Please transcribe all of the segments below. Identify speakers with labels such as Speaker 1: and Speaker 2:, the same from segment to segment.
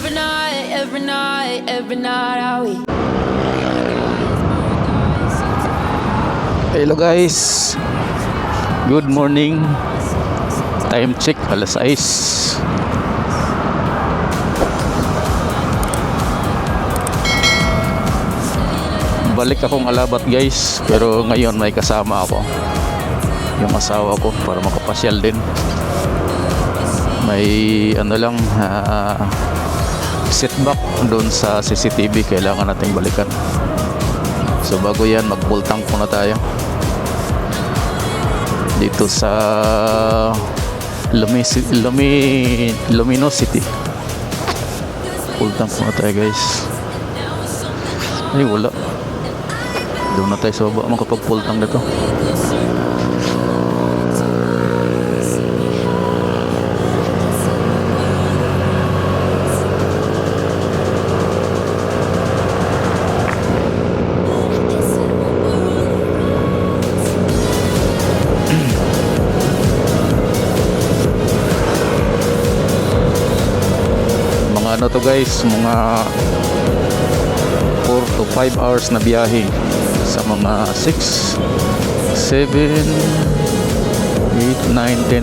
Speaker 1: every night are we.
Speaker 2: Hello guys, good morning. Time check, alas 6. Balik akong Alabat guys, pero ngayon may kasama ako, yung asawa ko, para makapasyal din. May ano lang, setback doon sa CCTV, kailangan nating balikan. So bago yan, mag-full tank muna tayo dito sa Luminosity. Full tank muna tayo guys. Ay wala, doon na tayo sa baba makapag full tank dito. Ano to guys, mga 4 to 5 hours na biyahe sa mga 6, 7, 8, 9, 10,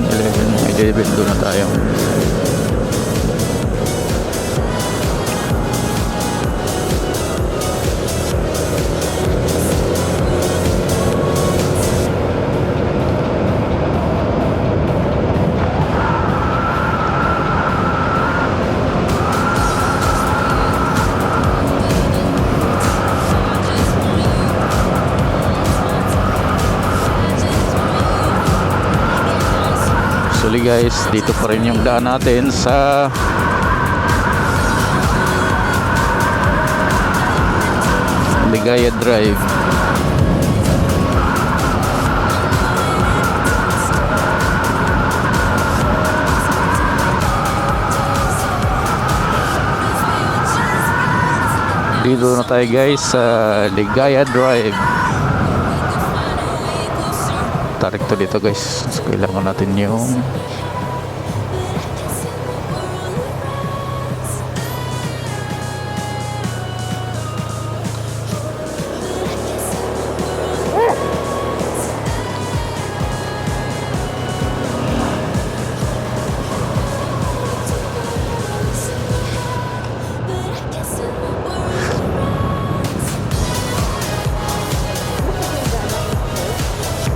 Speaker 2: 11 doon na tayo. Actually guys, dito pa rin yung daan natin sa Ligaya Drive. Dito na tayo guys sa Ligaya Drive. Tarik to dito guys, so, kailangan natin yung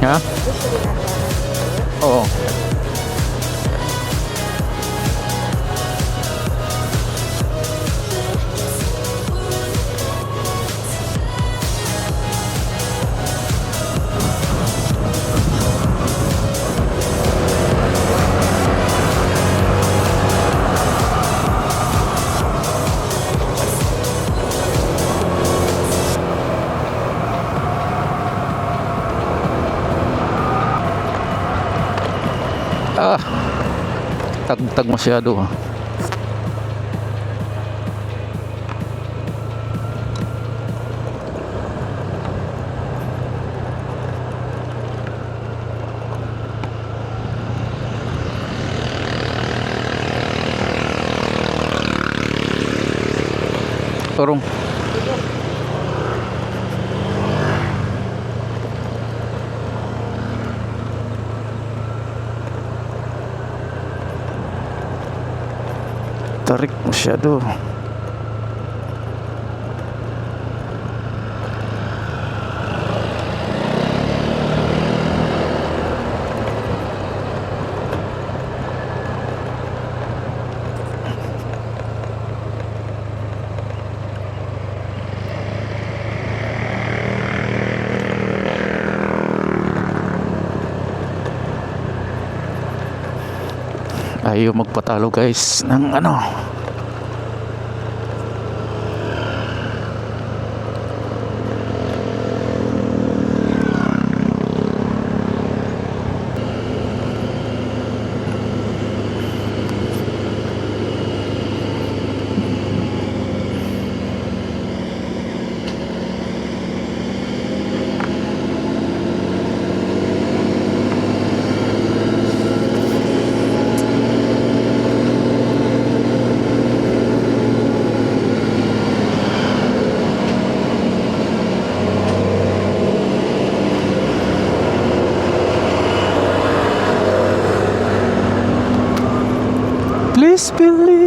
Speaker 2: ha? Oo. Tagtag masyado ha. Turong. Tarik masyado. Ayaw magpatalo guys ng ano,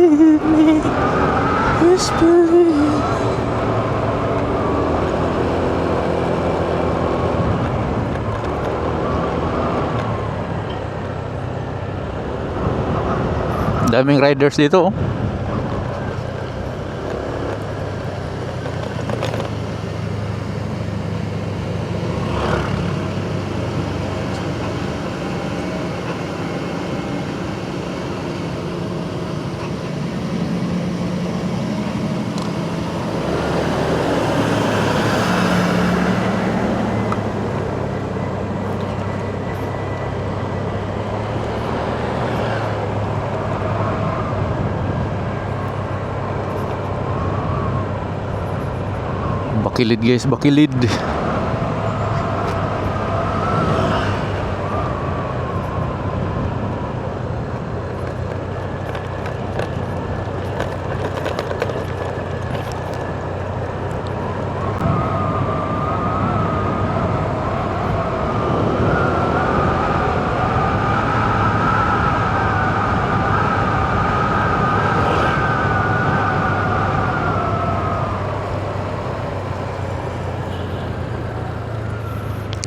Speaker 2: believe me, just believe. Daming riders dito, oh. Bakilid guys, bakilid.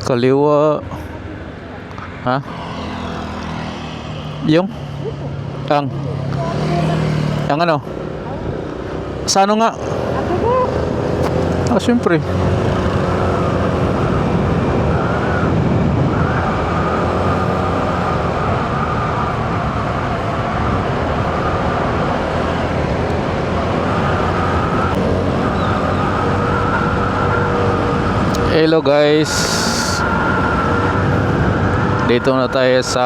Speaker 2: Kaliwa. Ha? Yung? Ang ano? Sa ano nga? Ah, syempre. Hello guys. Dito na tayo sa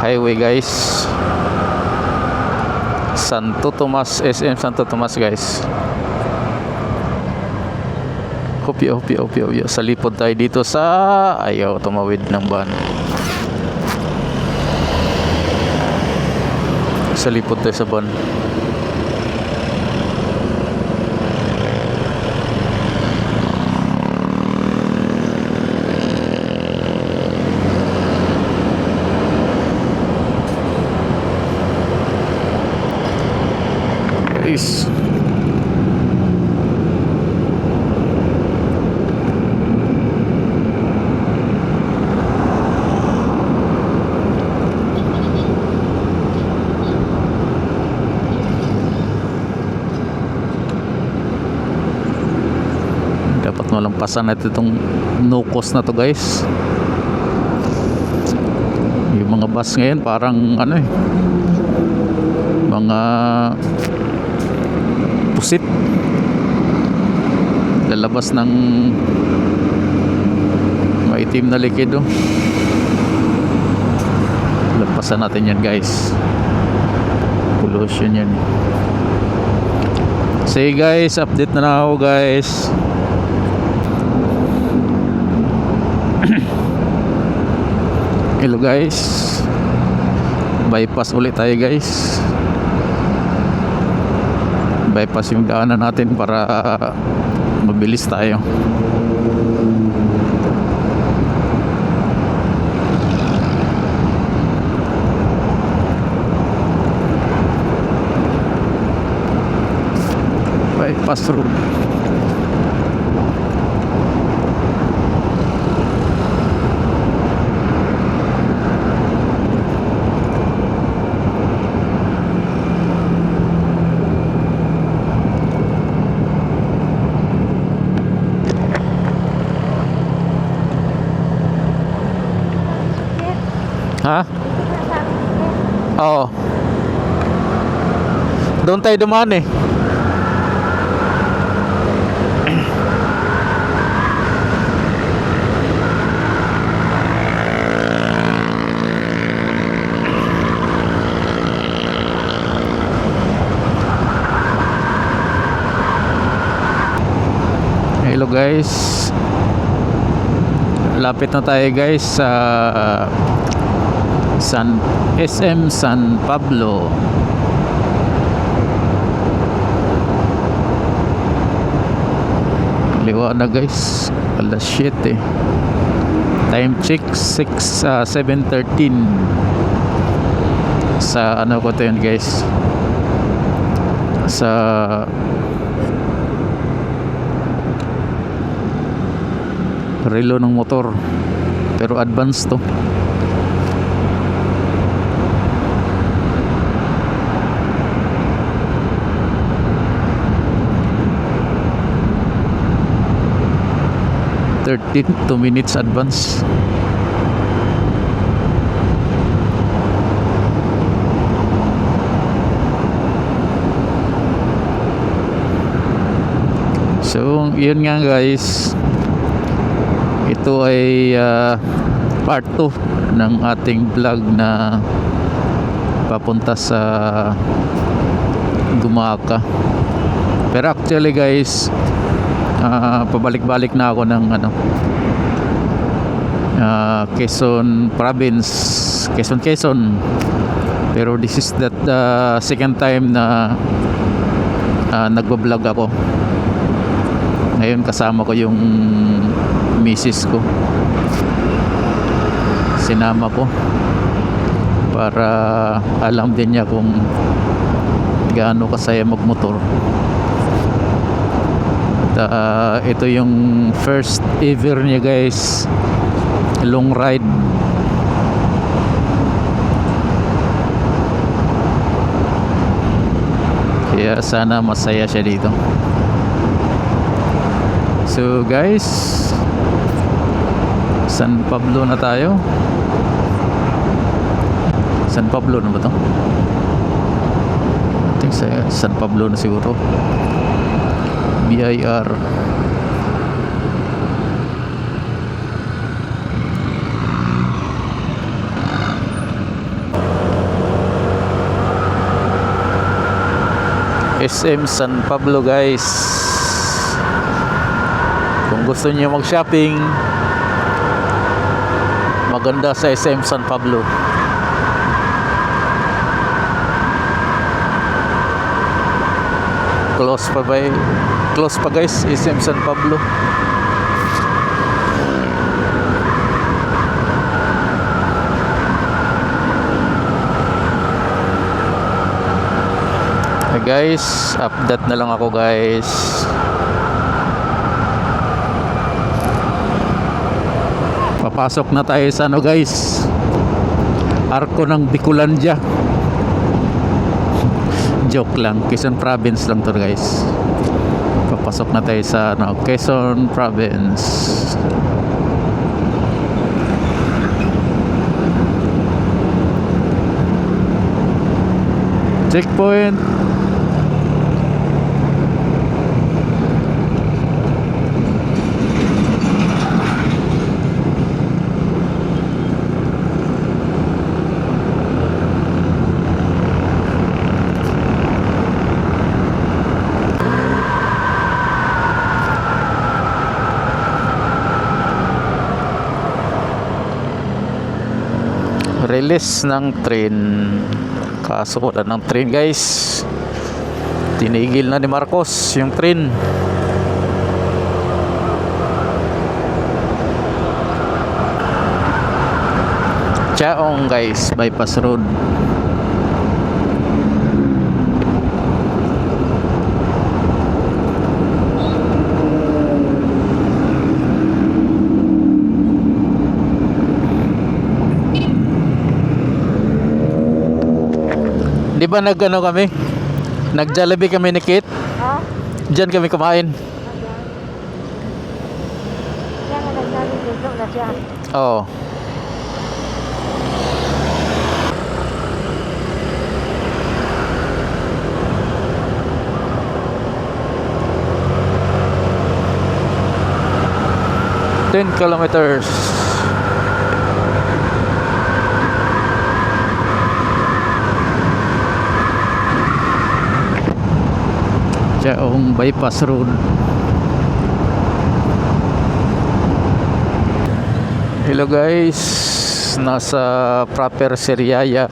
Speaker 2: highway guys. Santo Tomas, SM Santo Tomas guys. Hopya. Sa lipod tayo dito sa ayaw tumawid ng van. Sa lipod tayo sa van. Guys, dapat malampasan natin itong no cost na to guys. Yung mga bus ngayon parang ano eh, mga pusit, lalabas ng maitim na likido. Lampasan natin yan guys, pollution yan. Say guys, update na ako guys. Hello guys, bypass ulit tayo guys. Bypass yung daanan natin para mabilis tayo. Bypass road. Ha? Oo. Doon tayo dumaan eh. Hello guys. Lapit na tayo guys sa SM San Pablo. Liwa na guys, alas 7 eh. Time check 7:13. Sa ano ko to yun guys, sa relo ng motor, pero advanced to. Two minutes advance. So yun nga guys, ito ay part 2 ng ating vlog na papunta sa Gumaka. Pero actually guys, pabalik-balik na ako ng Quezon province, Quezon. Pero this is the second time na nagbablog ako. Ngayon kasama ko yung misis ko, sinama ko para alam din niya kung gaano kasaya magmotor. Ito yung first ever niya guys, long ride. Kaya sana masaya siya dito. So guys, San Pablo na tayo. San Pablo na ba to? I think San Pablo na siguro. BIR. SM San Pablo guys. Kung gusto niyo mag-shopping, maganda sa SM San Pablo. Close pa guys, SM San Pablo. Guys, update na lang ako guys. Papasok na tayo sa guys, Arko ng Bicolandia. Joke lang, Quezon province lang to guys. Papasok na tayo sa Quezon province. Checkpoint. Release ng train. Kaso wala ng train guys. Tinigil na ni Marcos yung train. Chaong guys, bypass road. Di ba kami? Nag-Jollibee kami ni Kit?
Speaker 3: Ha?
Speaker 2: Diyan kami kumain.
Speaker 3: Yan na nagsabi dito na siya.
Speaker 2: Oo. Ten kilometers. Chaong bypass road. Hello guys, nasa proper Siriaya,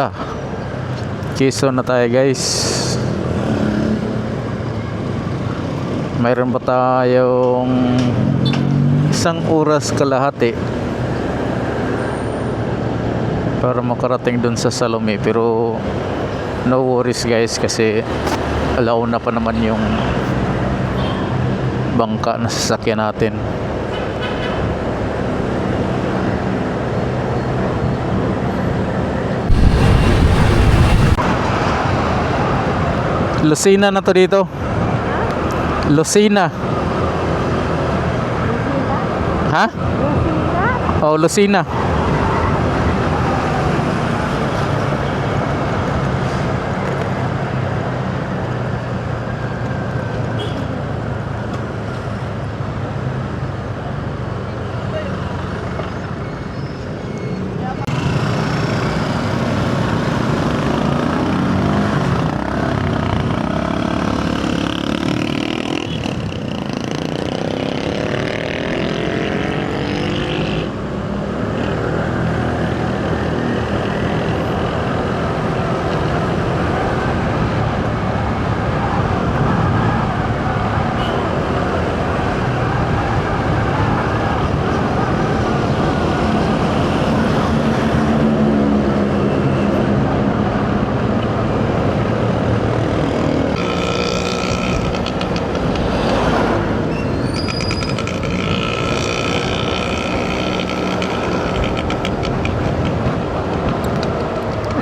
Speaker 2: Quezon na tayo guys. Mayroon pa tayong 1 oras kalahati para makarating dun sa Salome, pero no worries guys kasi alauna pa naman yung bangka na sasakyan natin. Lucena na to dito. Lucena. Ha? Oh, Lucena.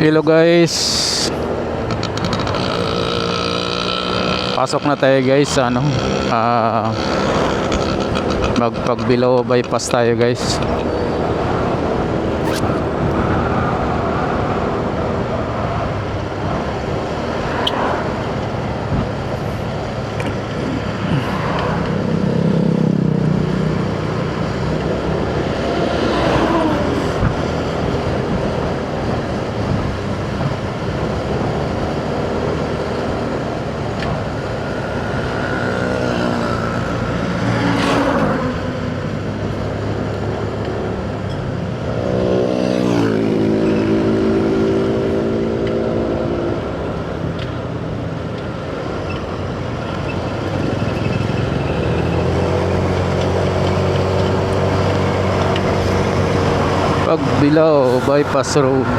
Speaker 2: Hello guys, pasok na tayo guys sa ano, magpagbilaw bypass tayo guys. Pagbilao bypass road.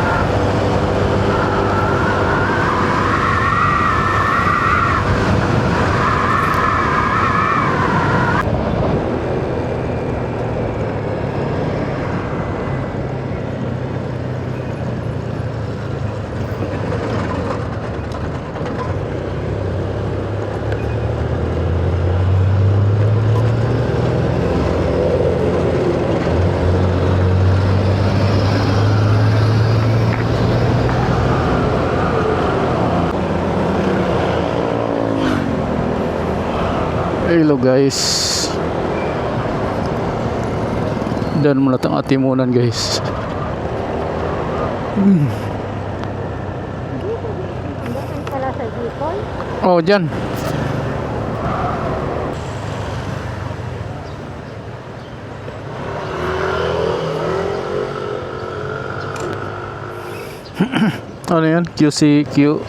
Speaker 2: Hello guys, dan muna tang atimunan guys.
Speaker 3: Doon pala sa Bicol.
Speaker 2: Oh dyan. Ano yan? QCQ.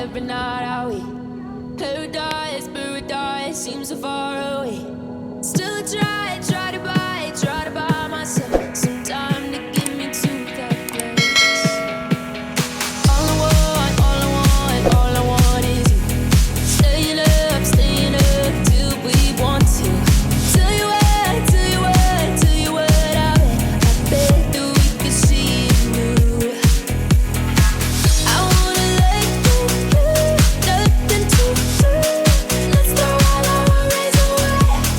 Speaker 1: Every night are we paradise seems so far away. Still try to buy myself some time to get me to that place. All I want is you. Staying up till we want to. Tell you what, I bet that we could see it new. I wanna let you, nothing to do. Let's throw all our worries away.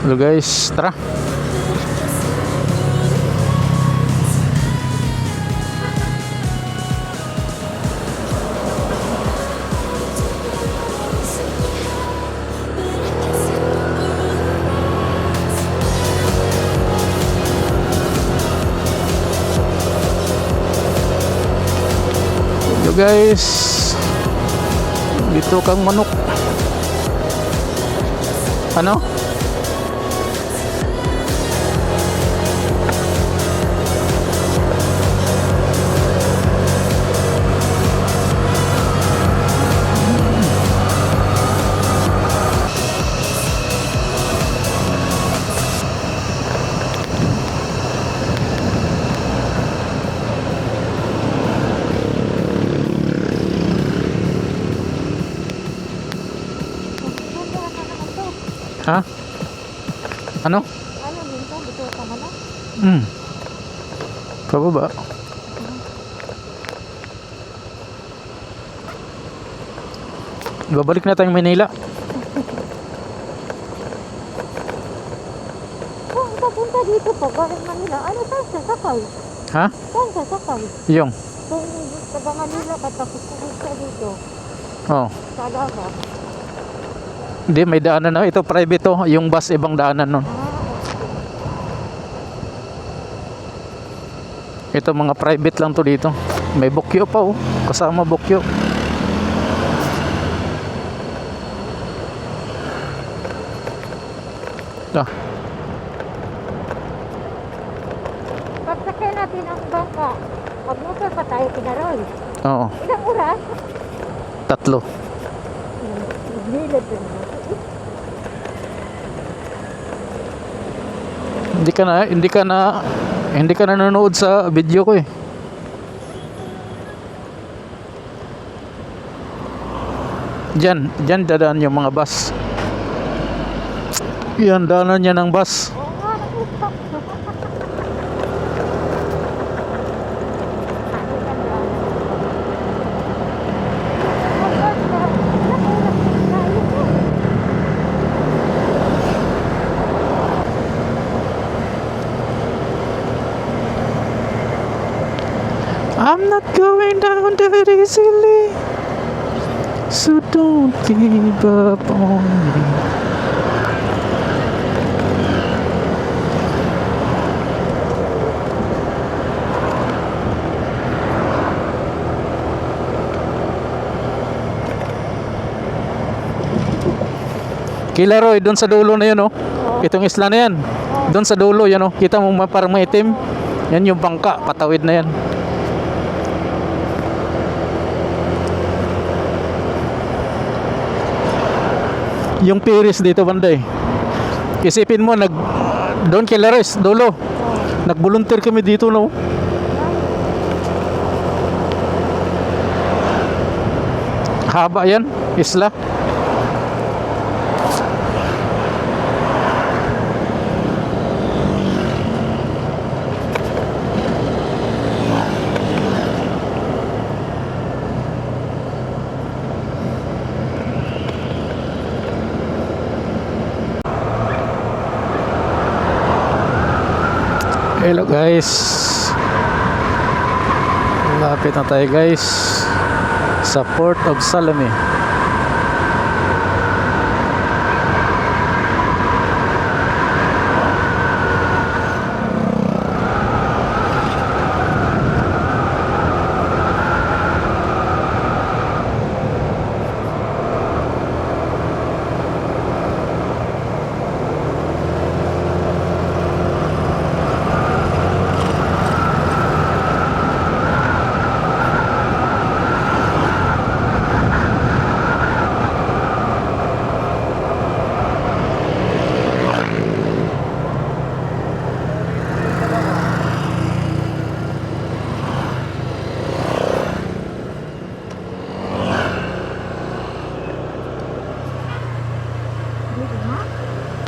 Speaker 2: Hello guys, tara. Hello guys, dito kang manok. Ano? Ha? Ano?
Speaker 3: Ano dito? Dito ka mana?
Speaker 2: Pababa. Babalik na tayong Manila.
Speaker 3: Kung papunta dito pa, bakit Manila? Ano saan sasakay?
Speaker 2: Ha?
Speaker 3: Saan sasakay?
Speaker 2: Yung.
Speaker 3: Kung taga Manila ka tapos pupunta dito,
Speaker 2: Oh.
Speaker 3: sa Davao.
Speaker 2: Hindi, may daanan na. Ito private to. Yung bus ibang daanan nun. Ito mga private lang to dito. May bukyo pa oh. Kasama bukyo. Ah,
Speaker 3: Pagsakay natin ang bangka, magmotor pa tayo kinaroy.
Speaker 2: oo.
Speaker 3: Ilang oras?
Speaker 2: 3.
Speaker 3: Nilad din mo.
Speaker 2: Hindi ka nanonood sa video ko eh. Diyan dadaan yung mga bus. Yan, daanan niya ng bus.
Speaker 3: Oo nga, nag-stop.
Speaker 2: I'm not going down that easily, so don't give up on me. Kila Roy, doon sa dulo na yun oh. Itong isla na yan. Doon sa dulo yan oh. Kita mo parang maitim. Yan yung bangka, patawid na yan. Yung piris dito banda eh. Isipin mo doon kay Lares, dulo. Nag-volunteer kami dito no. Haba yan, isla. Hello guys, lapit na tayo guys sa Port of Salome.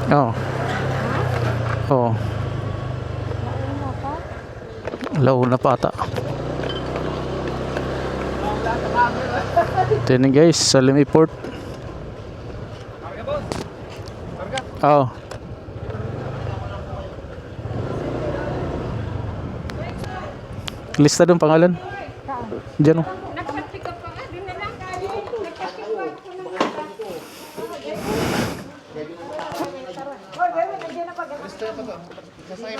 Speaker 2: Oh. Oh.
Speaker 3: Nauna pa?
Speaker 2: Launa pa ata. Ito guys, Salome Port. Oh. Lista doon pangalan.
Speaker 3: Saan?
Speaker 2: Diyan oh.
Speaker 3: Nagpapik ka pa nga. Doon na lang. Nagpapik ka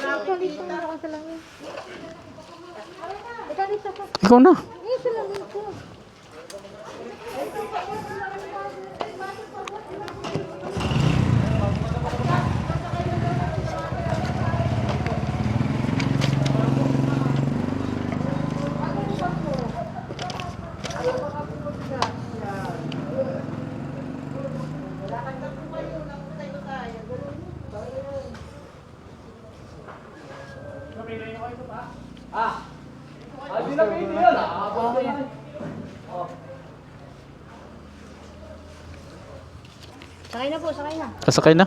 Speaker 3: Actually, ito na ako sa langit. Ikaw dito ko.
Speaker 2: Ikaw na.
Speaker 3: Eh, sa langit ko. Sakay na po, sakay na.
Speaker 2: Kasakay na.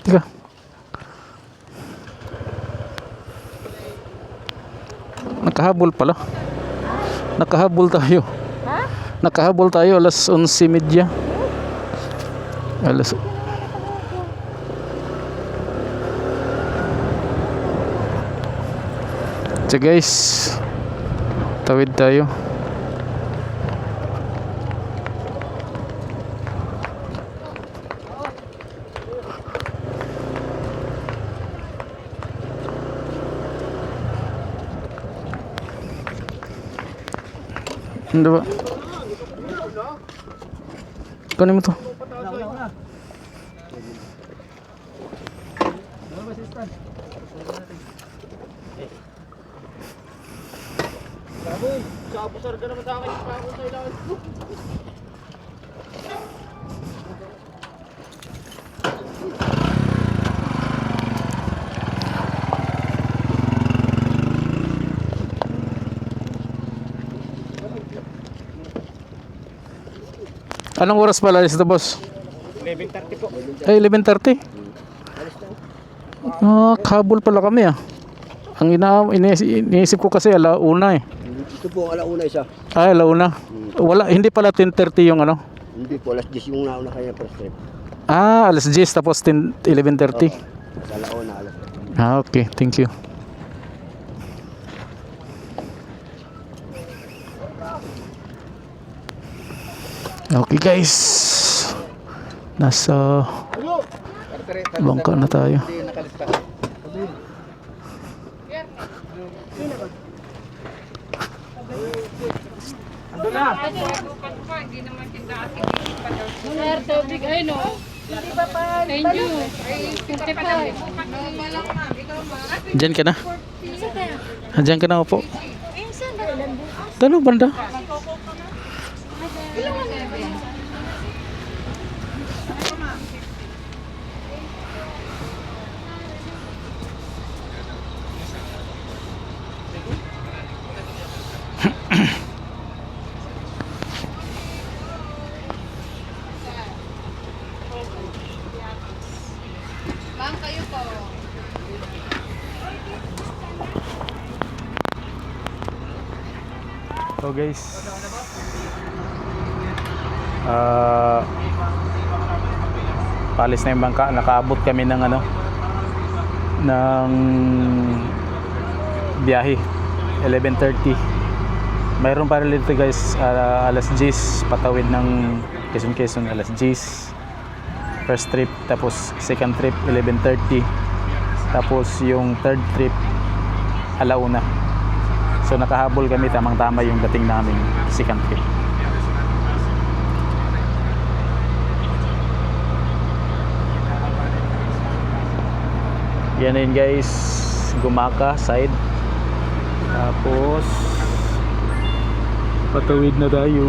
Speaker 2: Teka. Nakahabol pala. Nakahabol tayo.
Speaker 3: Ha?
Speaker 2: Nakahabol tayo alas 11:30. Alas So guys, tawid tayo. Hindi ba? Kunin mo to. Anong oras pala alis na boss?
Speaker 4: 11:30 po.
Speaker 2: Ay, 11:30. Ah, kabul pala kami ah. Ang iniisip ko kasi alauna eh.
Speaker 4: Ito po ang alauna isa.
Speaker 2: Ay, alauna. Wala, hindi pala 10:30 yung ano.
Speaker 4: Hindi po, alas 10 yung nauna kanya first trip.
Speaker 2: Ah, alas 10 tapos 11:30.
Speaker 4: Sa alauna, alas 10.
Speaker 2: Ah, okay. Thank you. Okay guys. Nasa bangka na tayo.
Speaker 4: Hindi nakalista.
Speaker 3: Sir, tubig ay no. Hindi pa pa. Thank you. Ay, 55.
Speaker 2: Diyan ka na. Diyan ka na upo.
Speaker 3: Eh, saan ba ilan bukas?
Speaker 2: Tanong banda.
Speaker 3: Ma'am, kayo po.
Speaker 2: So guys, palis na yung bangka. Nakaabot kami ng ano, ng biyahe 11:30. Mayroon pa rin dito guys, alas 10 patawid ng Quezon alas 10 first trip, tapos second trip 11:30, tapos yung third trip alauna. So nakahabol kami, tamang tama yung dating namin second trip. Yan na yun guys, Gumaka side, tapos patawid na tayo.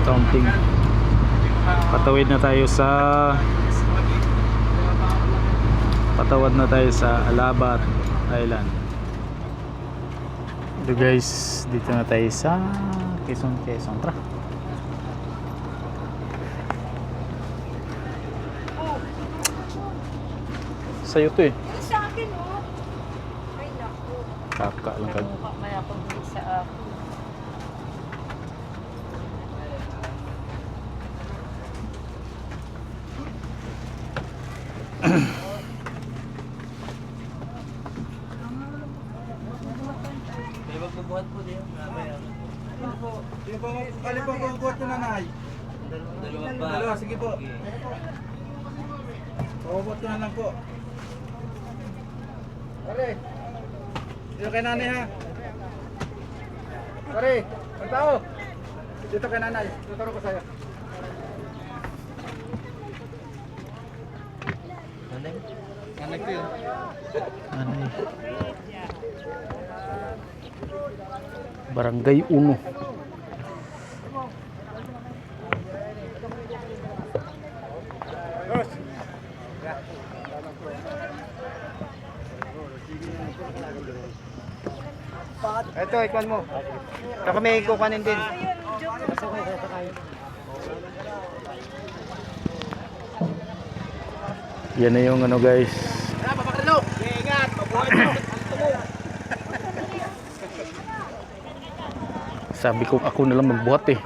Speaker 2: Counting. Patawid na tayo sa Alabat Island. Ito guys, dito na tayo sa Quezon. Tara. Sa'yo to eh.
Speaker 3: Sa akin, oh. Ay, naku.
Speaker 2: Kaka lang kag.
Speaker 3: Mukha may ako sa ako.
Speaker 5: Sige po, alin po ang buhat ko nanay? Dalawa, sige po. Pabot ko na lang po. Pare, dito kay nanay ha. Pare, ang tao. Dito kay nanay, tuturo ko sa'yo. Nanay ko yun.
Speaker 2: Anay. Barangay Uno.
Speaker 5: Ito, ikuan mo. Ito kami kukuhanin din.
Speaker 2: Yan na yung ano guys.
Speaker 5: Ingat, mabuhay mo.
Speaker 2: Sabi ko ako na lang magbuhat eh.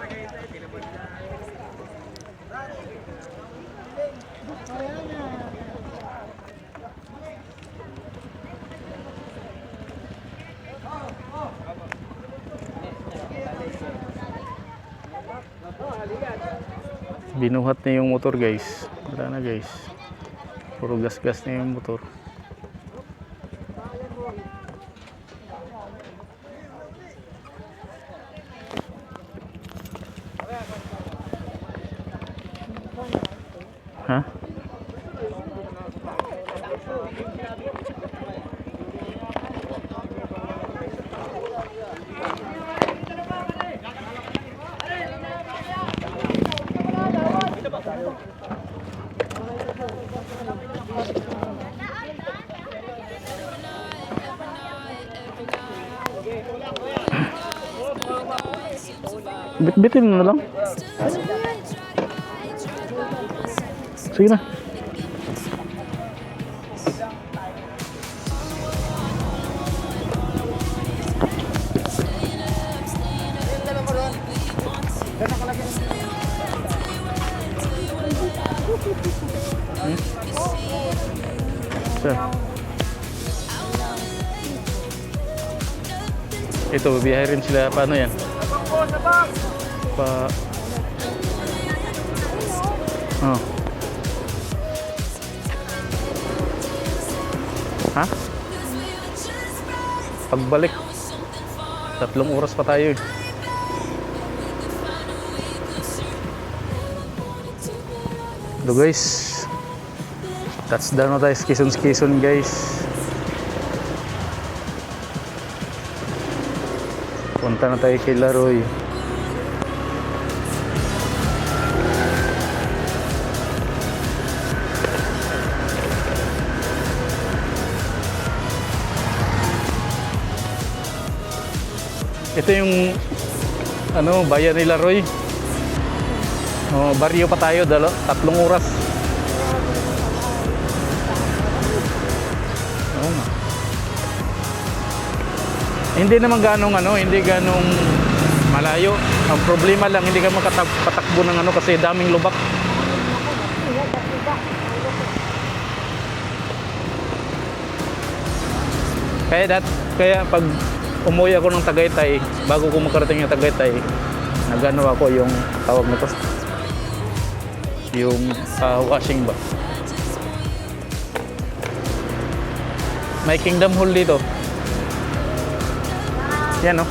Speaker 2: Binuhat na yung motor guys. Wala na guys. Puro gas-gas na yung motor. Ha? Bit-bitin mo na lang. Sige na. Sir. Ito, bibiyahe rin sila. Paano yan? Oh. Ha? Pagbalik 3 oras pa tayo eh. So guys, touchdown na tayo sa Quezon guys. Punta na tayo kay Laroy. Ito yung ano, bayan ni Laroy. Oh, baryo pa tayo, 3 oras. Oh. Hindi naman ganong ano, hindi ganong malayo. Ang problema lang hindi ka makapatakbo ng ano kasi daming lubak. Kaya pag umuwi ako ng Tagaytay, bago ko makarating yung Tagaytay, nagano ako yung tawag na to, yung washing ba. May Kingdom Hall dito. Yan oh.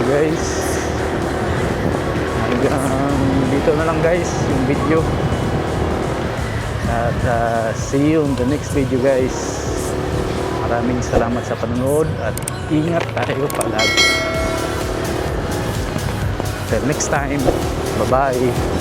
Speaker 2: Guys, hanggang dito na lang guys yung video, at see you in the next video guys. Maraming salamat sa panonood at ingat tayo palagi. Till next time, bye bye.